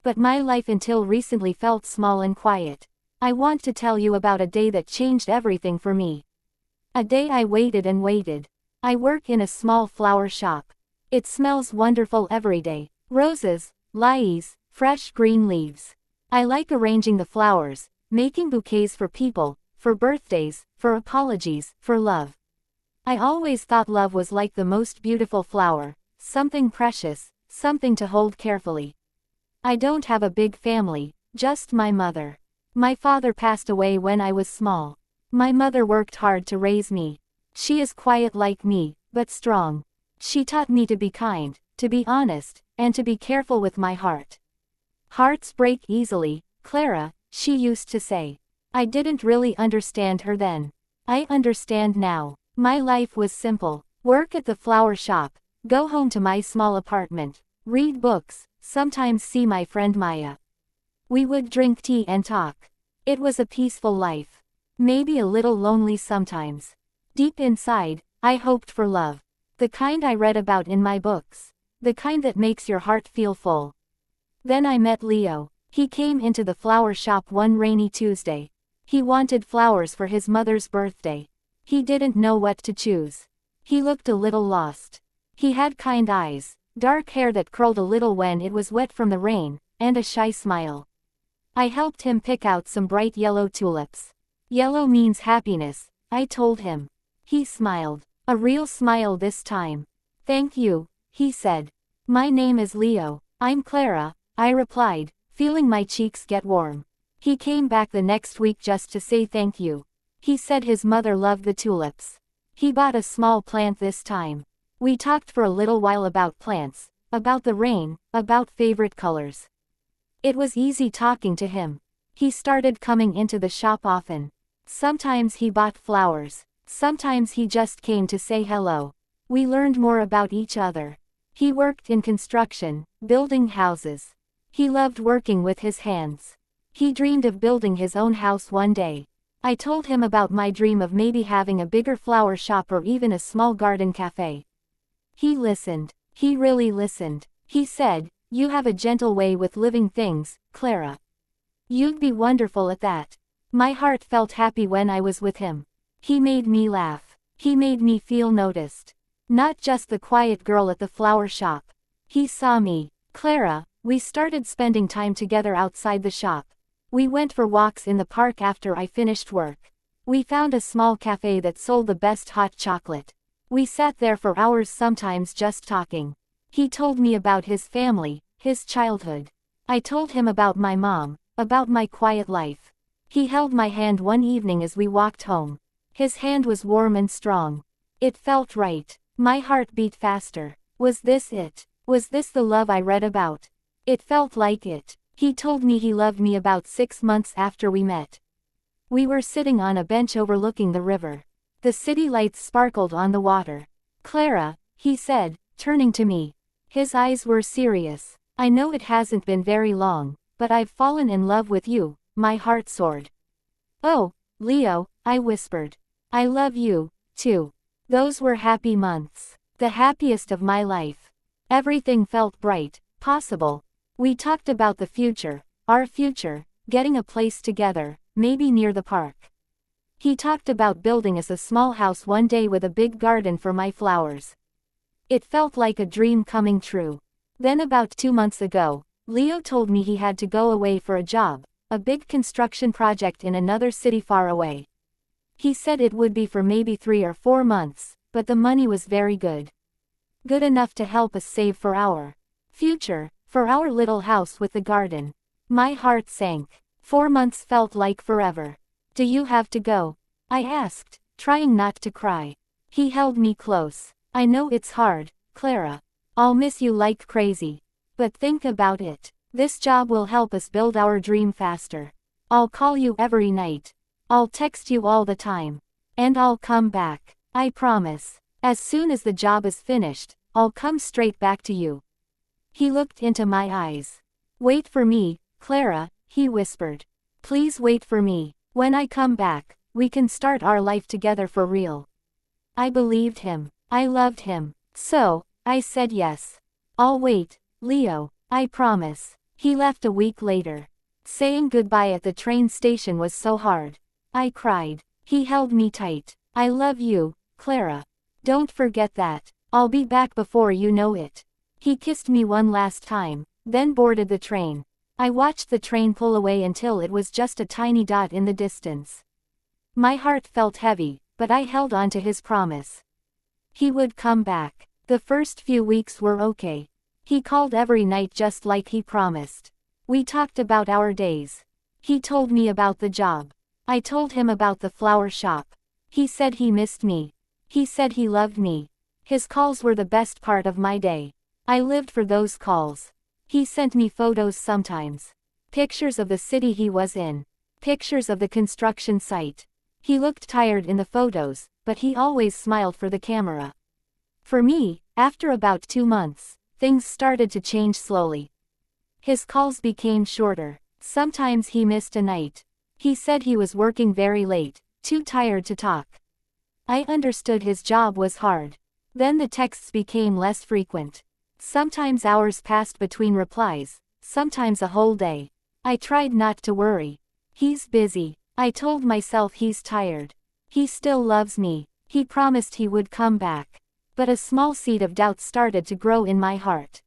But my life until recently felt small and quiet. I want to tell you about a day that changed everything for me. A day I waited and waited. I work in a small flower shop. It smells wonderful every day. Roses, lilies, fresh green leaves. I like arranging the flowers, making bouquets for people, for birthdays, for apologies, for love. I always thought love was like the most beautiful flower, something precious, something to hold carefully. I don't have a big family, just my mother. My father passed away when I was small. My mother worked hard to raise me. She is quiet like me, but strong. She taught me to be kind, to be honest, and to be careful with my heart. Hearts break easily, Clara, she used to say. I didn't really understand her then. I understand now. My life was simple. Work at the flower shop, go home to my small apartment, read books, sometimes see my friend Maya. We would drink tea and talk. It was a peaceful life. Maybe a little lonely sometimes. Deep inside, I hoped for love. The kind I read about in my books. The kind that makes your heart feel full. Then I met Leo. He came into the flower shop one rainy Tuesday. He wanted flowers for his mother's birthday. He didn't know what to choose. He looked a little lost. He had kind eyes, dark hair that curled a little when it was wet from the rain, and a shy smile. I helped him pick out some bright yellow tulips. Yellow means happiness, I told him. He smiled. A real smile this time. Thank you, he said. My name is Leo. I'm Clara, I replied, feeling my cheeks get warm. He came back the next week just to say thank you. He said his mother loved the tulips. He bought a small plant this time. We talked for a little while about plants, about the rain, about favorite colors. It was easy talking to him. He started coming into the shop often. Sometimes he bought flowers. Sometimes he just came to say hello. We learned more about each other. He worked in construction, building houses. He loved working with his hands. He dreamed of building his own house one day. I told him about my dream of maybe having a bigger flower shop or even a small garden cafe. He listened. He really listened. He said, "You have a gentle way with living things, Clara. You'd be wonderful at that." My heart felt happy when I was with him. He made me laugh. He made me feel noticed. Not just the quiet girl at the flower shop. He saw me. Clara, we started spending time together outside the shop. We went for walks in the park after I finished work. We found a small cafe that sold the best hot chocolate. We sat there for hours, sometimes just talking. He told me about his family, his childhood. I told him about my mom, about my quiet life. He held my hand one evening as we walked home. His hand was warm and strong. It felt right. My heart beat faster. Was this it? Was this the love I read about? It felt like it. He told me he loved me about 6 months after we met. We were sitting on a bench overlooking the river. The city lights sparkled on the water. Clara, he said, turning to me. His eyes were serious. I know it hasn't been very long, but I've fallen in love with you, my heart soared. Oh, Leo, I whispered. I love you, too. Those were happy months. The happiest of my life. Everything felt bright, possible. We talked about the future, our future, getting a place together, maybe near the park. He talked about building us a small house one day with a big garden for my flowers. It felt like a dream coming true. Then about 2 months ago, Leo told me he had to go away for a job, a big construction project in another city far away. He said it would be for maybe 3 or 4 months, but the money was very good. Good enough to help us save for our future, for our little house with the garden. My heart sank. 4 months felt like forever. Do you have to go? I asked, trying not to cry. He held me close. I know it's hard, Clara. I'll miss you like crazy. But think about it. This job will help us build our dream faster. I'll call you every night. I'll text you all the time. And I'll come back. I promise. As soon as the job is finished, I'll come straight back to you. He looked into my eyes. Wait for me, Clara, he whispered. Please wait for me. When I come back, we can start our life together for real. I believed him. I loved him. So, I said yes. I'll wait, Leo, I promise. He left a week later. Saying goodbye at the train station was so hard. I cried. He held me tight. I love you, Clara. Don't forget that. I'll be back before you know it. He kissed me one last time, then boarded the train. I watched the train pull away until it was just a tiny dot in the distance. My heart felt heavy, but I held on to his promise. He would come back. The first few weeks were okay. He called every night just like he promised. We talked about our days. He told me about the job. I told him about the flower shop. He said he missed me. He said he loved me. His calls were the best part of my day. I lived for those calls. He sent me photos sometimes. Pictures of the city he was in. Pictures of the construction site. He looked tired in the photos, but he always smiled for the camera. For me, after about 2 months, things started to change slowly. His calls became shorter. Sometimes he missed a night. He said he was working very late, too tired to talk. I understood his job was hard. Then the texts became less frequent. Sometimes hours passed between replies, sometimes a whole day. I tried not to worry. He's busy. I told myself he's tired. He still loves me. He promised he would come back. But a small seed of doubt started to grow in my heart.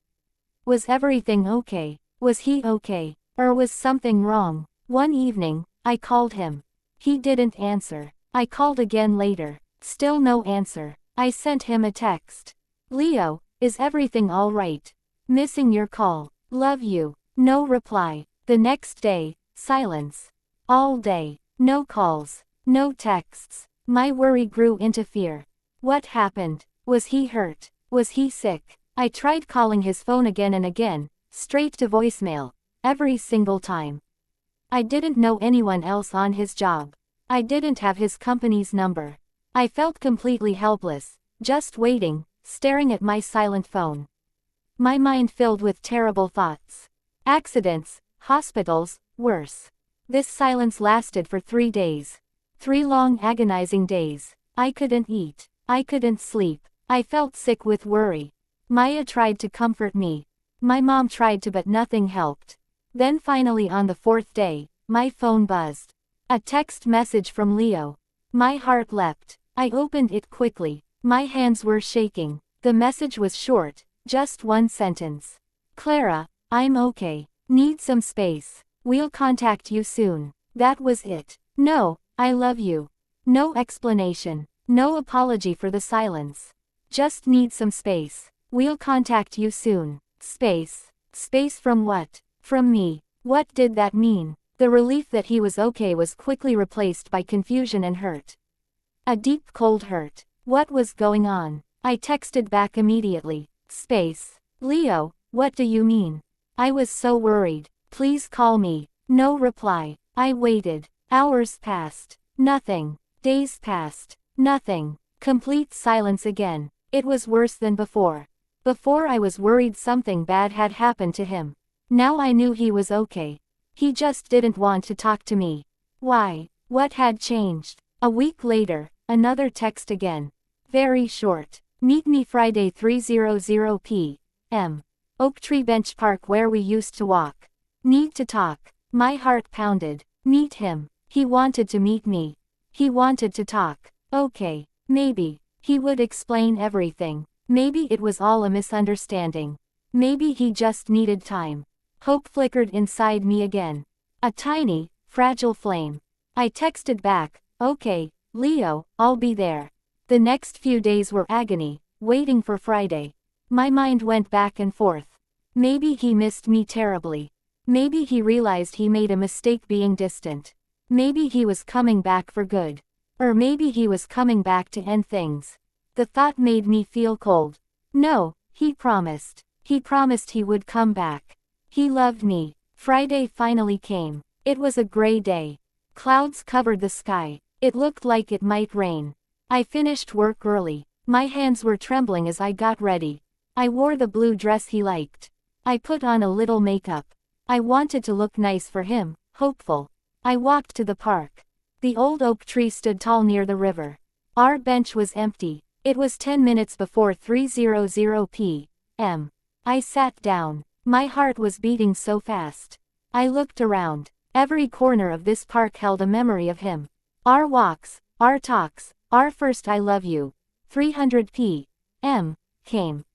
Was everything okay? Was he okay? Or was something wrong? One evening, I called him. He didn't answer. I called again later. Still no answer. I sent him a text. Leo, is everything all right? Missing your call. Love you. No reply. The next day, silence. All day. No calls. No texts. My worry grew into fear. What happened? Was he hurt? Was he sick? I tried calling his phone again and again, straight to voicemail, every single time. I didn't know anyone else on his job. I didn't have his company's number. I felt completely helpless, just waiting, staring at my silent phone. My mind filled with terrible thoughts. Accidents, hospitals, worse. This silence lasted for 3 days. 3 long agonizing days. I couldn't eat. I couldn't sleep. I felt sick with worry. Maya tried to comfort me. My mom tried to, but nothing helped. Then finally on the 4th day, my phone buzzed. A text message from Leo. My heart leapt. I opened it quickly. My hands were shaking. The message was short, just one sentence. Clara, I'm okay. Need some space. We'll contact you soon. That was it. No, I love you. No explanation. No apology for the silence. Just need some space. We'll contact you soon. Space. Space from what? From me. What did that mean? The relief that he was okay was quickly replaced by confusion and hurt. A deep cold hurt. What was going on? I texted back immediately. Space. Leo, what do you mean? I was so worried. Please call me. No reply. I waited. Hours passed. Nothing. Days passed. Nothing. Complete silence again. It was worse than before. Before I was worried something bad had happened to him. Now I knew he was okay. He just didn't want to talk to me. Why? What had changed? A week later, another text again. Very short. Meet me Friday 3:00 p.m. Oak Tree Bench Park where we used to walk. Need to talk. My heart pounded. Meet him. He wanted to meet me. He wanted to talk. Okay. Maybe. He would explain everything. Maybe it was all a misunderstanding. Maybe he just needed time. Hope flickered inside me again. A tiny, fragile flame. I texted back, okay, Leo, I'll be there. The next few days were agony, waiting for Friday. My mind went back and forth. Maybe he missed me terribly. Maybe he realized he made a mistake being distant. Maybe he was coming back for good. Or maybe he was coming back to end things. The thought made me feel cold. No, he promised. He promised he would come back. He loved me. Friday finally came. It was a gray day. Clouds covered the sky. It looked like it might rain. I finished work early. My hands were trembling as I got ready. I wore the blue dress he liked. I put on a little makeup. I wanted to look nice for him, hopeful. I walked to the park. The old oak tree stood tall near the river. Our bench was empty. It was 10 minutes before 3:00 p.m. I sat down. My heart was beating so fast. I looked around. Every corner of this park held a memory of him. Our walks, our talks, our first I love you. 300 p.m. came.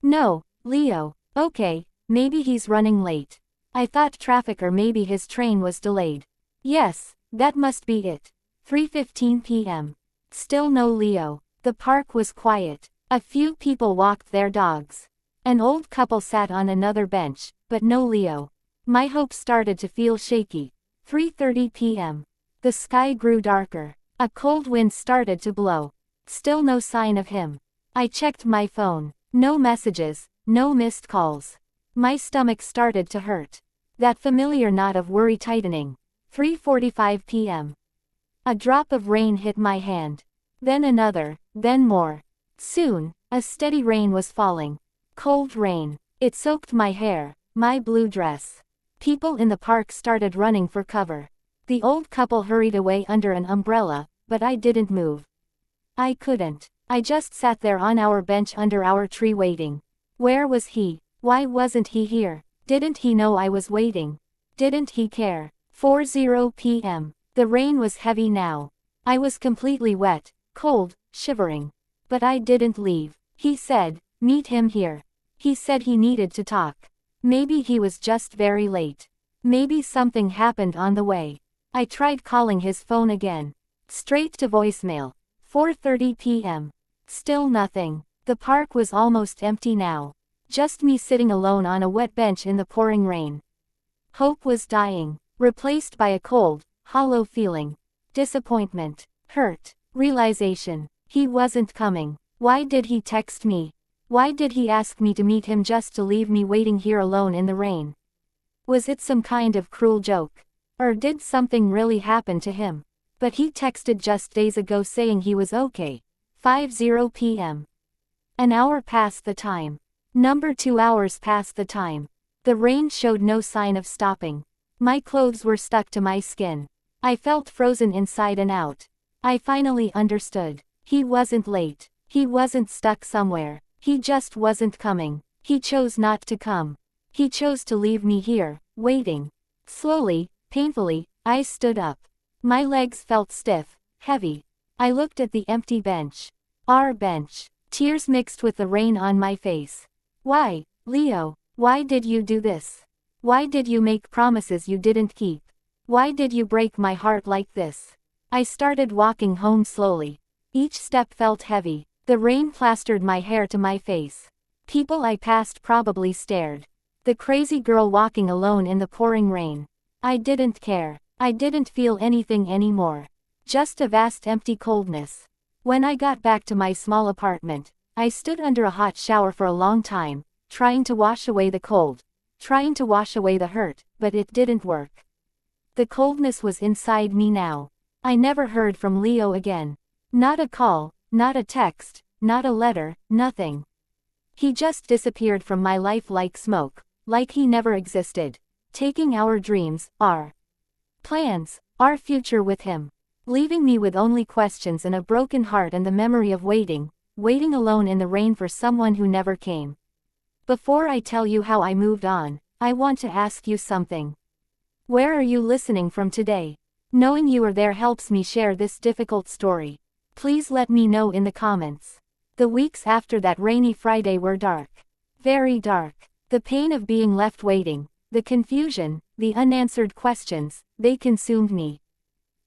No, Leo. Okay, maybe he's running late. I thought traffic or maybe his train was delayed. Yes, that must be it. 3:15 p.m. Still no Leo. The park was quiet. A few people walked their dogs. An old couple sat on another bench, but no Leo. My hopes started to feel shaky. 3:30 p.m. The sky grew darker. A cold wind started to blow. Still no sign of him. I checked my phone. No messages, no missed calls. My stomach started to hurt. That familiar knot of worry tightening. 3:45 p.m. A drop of rain hit my hand. Then another, then more. Soon, a steady rain was falling. Cold rain. It soaked my hair, my blue dress. People in the park started running for cover. The old couple hurried away under an umbrella, but I didn't move. I couldn't. I just sat there on our bench under our tree waiting. Where was he? Why wasn't he here? Didn't he know I was waiting? Didn't he care? 4:00 p.m. The rain was heavy now. I was completely wet, cold, shivering. But I didn't leave. He said, meet him here. He said he needed to talk. Maybe he was just very late. Maybe something happened on the way. I tried calling his phone again. Straight to voicemail. 4:30 p.m. Still nothing. The park was almost empty now. Just me sitting alone on a wet bench in the pouring rain. Hope was dying, replaced by a cold, hollow feeling. Disappointment, hurt, realization. He wasn't coming. Why did he text me? Why did he ask me to meet him just to leave me waiting here alone in the rain? Was it some kind of cruel joke? Or did something really happen to him? But he texted just days ago saying he was okay. 5:00 p.m. An hour passed the time. 2 hours passed the time. The rain showed no sign of stopping. My clothes were stuck to my skin. I felt frozen inside and out. I finally understood. He wasn't late. He wasn't stuck somewhere. He just wasn't coming. He chose not to come. He chose to leave me here, waiting. Slowly, painfully, I stood up. My legs felt stiff, heavy. I looked at the empty bench. Our bench. Tears mixed with the rain on my face. Why, Leo? Why did you do this? Why did you make promises you didn't keep? Why did you break my heart like this? I started walking home slowly. Each step felt heavy. The rain plastered my hair to my face. People I passed probably stared. The crazy girl walking alone in the pouring rain. I didn't care. I didn't feel anything anymore. Just a vast empty coldness. When I got back to my small apartment, I stood under a hot shower for a long time, trying to wash away the cold, trying to wash away the hurt, but it didn't work. The coldness was inside me now. I never heard from Leo again. Not a call, not a text, not a letter, nothing. He just disappeared from my life like smoke, like he never existed, taking our dreams, our plans, our future with him, leaving me with only questions and a broken heart and the memory of waiting alone in the rain for someone who never came. Before I tell you how I moved on, I want to ask you something. Where are you listening from today? Knowing you are there helps me share this difficult story. Please let me know in the comments. The weeks after that rainy Friday were dark. Very dark. The pain of being left waiting, the confusion, the unanswered questions, they consumed me.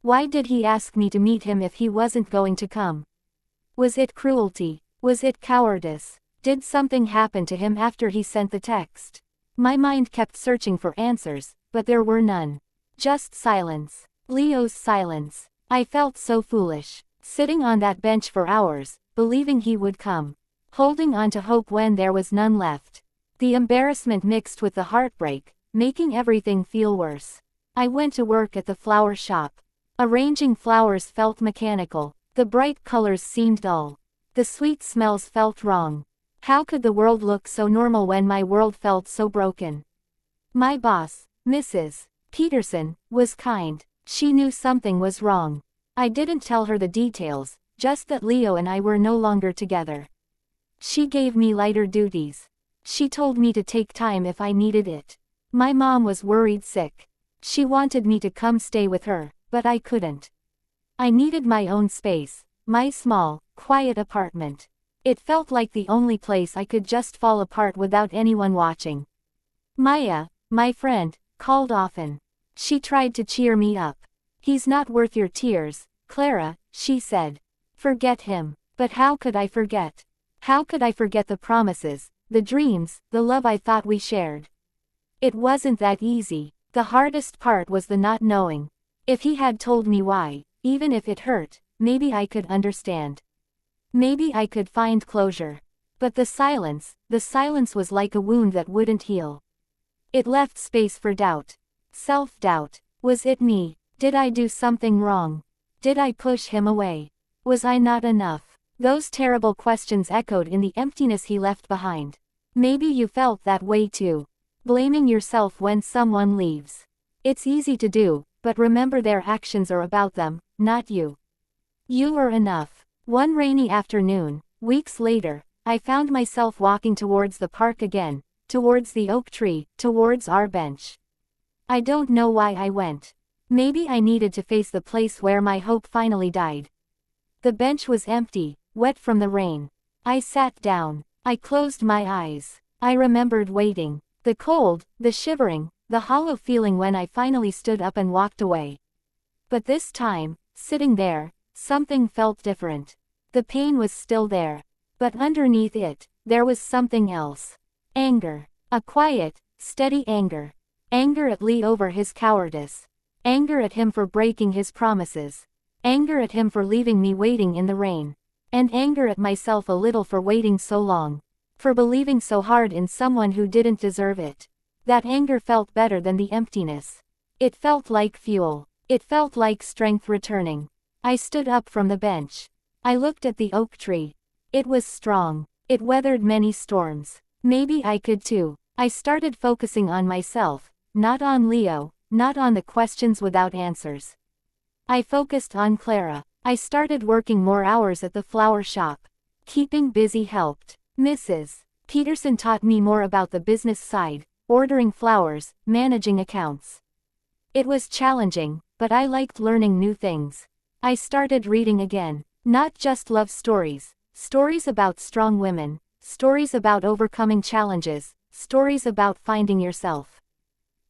Why did he ask me to meet him if he wasn't going to come? Was it cruelty? Was it cowardice? Did something happen to him after he sent the text? My mind kept searching for answers, but there were none. Just silence. Leo's silence. I felt so foolish, sitting on that bench for hours, believing he would come, holding on to hope when there was none left. The embarrassment mixed with the heartbreak, making everything feel worse. I went to work at the flower shop. Arranging flowers felt mechanical. The bright colors seemed dull. The sweet smells felt wrong. How could the world look so normal when my world felt so broken? My boss, Mrs. Peterson, was kind. She knew something was wrong. I didn't tell her the details, just that Leo and I were no longer together. She gave me lighter duties. She told me to take time if I needed it. My mom was worried sick. She wanted me to come stay with her, but I couldn't. I needed my own space, my small, quiet apartment. It felt like the only place I could just fall apart without anyone watching. Maya, my friend, called often. She tried to cheer me up. "He's not worth your tears, Clara," she said. "Forget him." But how could I forget? How could I forget the promises, the dreams, the love I thought we shared? It wasn't that easy. The hardest part was the not knowing. If he had told me why, even if it hurt, maybe I could understand. Maybe I could find closure. But the silence was like a wound that wouldn't heal. It left space for doubt. Self-doubt. Was it me? Did I do something wrong? Did I push him away? Was I not enough? Those terrible questions echoed in the emptiness he left behind. Maybe you felt that way too. Blaming yourself when someone leaves. It's easy to do, but remember their actions are about them, not you. You are enough. One rainy afternoon, weeks later, I found myself walking towards the park again, towards the oak tree, towards our bench. I don't know why I went. Maybe I needed to face the place where my hope finally died. The bench was empty, wet from the rain. I sat down. I closed my eyes. I remembered waiting. The cold, the shivering, the hollow feeling when I finally stood up and walked away. But this time, sitting there, something felt different. The pain was still there. But underneath it, there was something else. Anger. A quiet, steady anger. Anger at Lee over his cowardice. Anger at him for breaking his promises. Anger at him for leaving me waiting in the rain. And anger at myself a little for waiting so long. For believing so hard in someone who didn't deserve it. That anger felt better than the emptiness. It felt like fuel. It felt like strength returning. I stood up from the bench. I looked at the oak tree. It was strong. It weathered many storms. Maybe I could too. I started focusing on myself, not on Leo, not on the questions without answers. I focused on Clara. I started working more hours at the flower shop. Keeping busy helped. Mrs. Peterson taught me more about the business side, ordering flowers, managing accounts. It was challenging, but I liked learning new things. I started reading again. Not just love stories. Stories about strong women. Stories about overcoming challenges. Stories about finding yourself.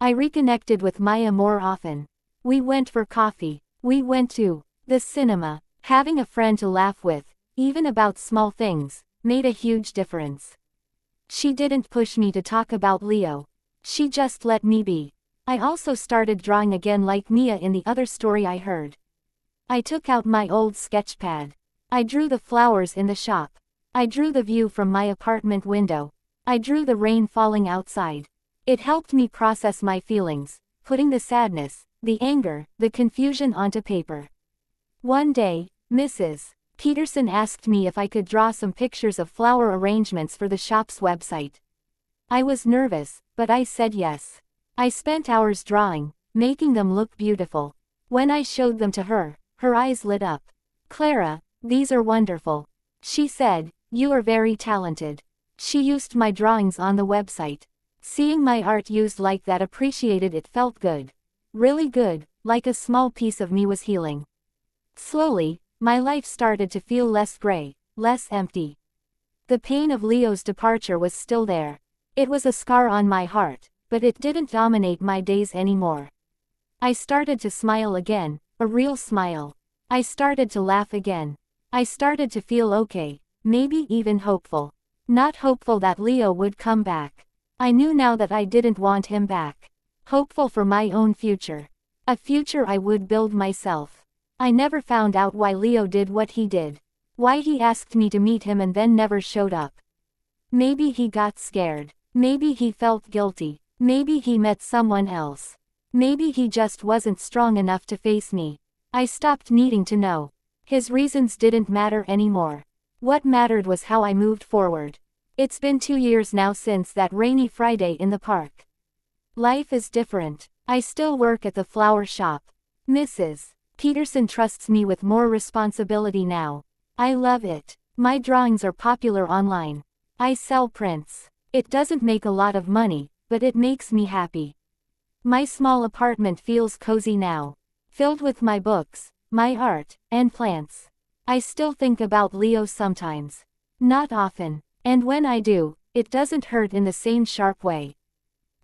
I reconnected with Maya more often. We went for coffee. We went to the cinema. Having a friend to laugh with, even about small things, made a huge difference. She didn't push me to talk about Leo. She just let me be. I also started drawing again like Mia in the other story I heard. I took out my old sketch pad. I drew the flowers in the shop. I drew the view from my apartment window. I drew the rain falling outside. It helped me process my feelings, putting the sadness, the anger, the confusion onto paper. One day, Mrs. Peterson asked me if I could draw some pictures of flower arrangements for the shop's website. I was nervous, but I said yes. I spent hours drawing, making them look beautiful. When I showed them to her, her eyes lit up. "Clara, these are wonderful," she said. "You are very talented." She used my drawings on the website. Seeing my art used like that appreciated it felt good. Really good, like a small piece of me was healing. Slowly, my life started to feel less gray, less empty. The pain of Leo's departure was still there. It was a scar on my heart, but it didn't dominate my days anymore. I started to smile again, a real smile. I started to laugh again. I started to feel okay, maybe even hopeful. Not hopeful that Leo would come back. I knew now that I didn't want him back. Hopeful for my own future. A future I would build myself. I never found out why Leo did what he did. Why he asked me to meet him and then never showed up. Maybe he got scared. Maybe he felt guilty. Maybe he met someone else. Maybe he just wasn't strong enough to face me. I stopped needing to know. His reasons didn't matter anymore. What mattered was how I moved forward. It's been 2 years now since that rainy Friday in the park. Life is different. I still work at the flower shop. Mrs. Peterson trusts me with more responsibility now. I love it. My drawings are popular online. I sell prints. It doesn't make a lot of money, but it makes me happy. My small apartment feels cozy now, filled with my books, my art, and plants. I still think about Leo sometimes. Not often. And when I do, it doesn't hurt in the same sharp way.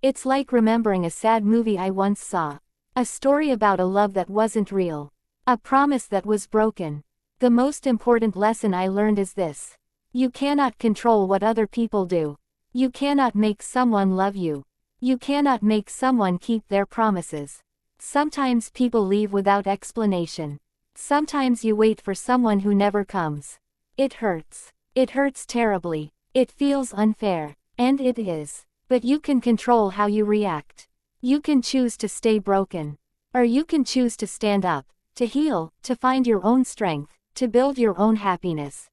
It's like remembering a sad movie I once saw. A story about a love that wasn't real. A promise that was broken. The most important lesson I learned is this. You cannot control what other people do. You cannot make someone love you. You cannot make someone keep their promises. Sometimes people leave without explanation. Sometimes you wait for someone who never comes. It hurts. It hurts terribly. It feels unfair. And it is. But you can control how you react. You can choose to stay broken. Or you can choose to stand up, to heal, to find your own strength, to build your own happiness.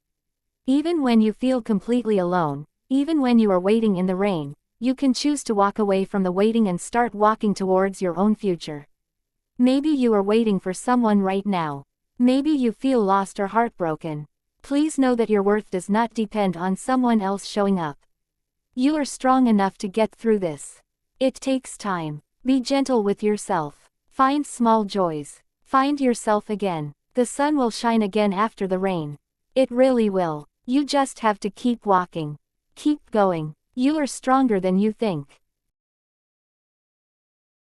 Even when you feel completely alone, even when you are waiting in the rain, you can choose to walk away from the waiting and start walking towards your own future. Maybe you are waiting for someone right now. Maybe you feel lost or heartbroken. Please know that your worth does not depend on someone else showing up. You are strong enough to get through this. It takes time. Be gentle with yourself. Find small joys. Find yourself again. The sun will shine again after the rain. It really will. You just have to keep walking. Keep going. You are stronger than you think.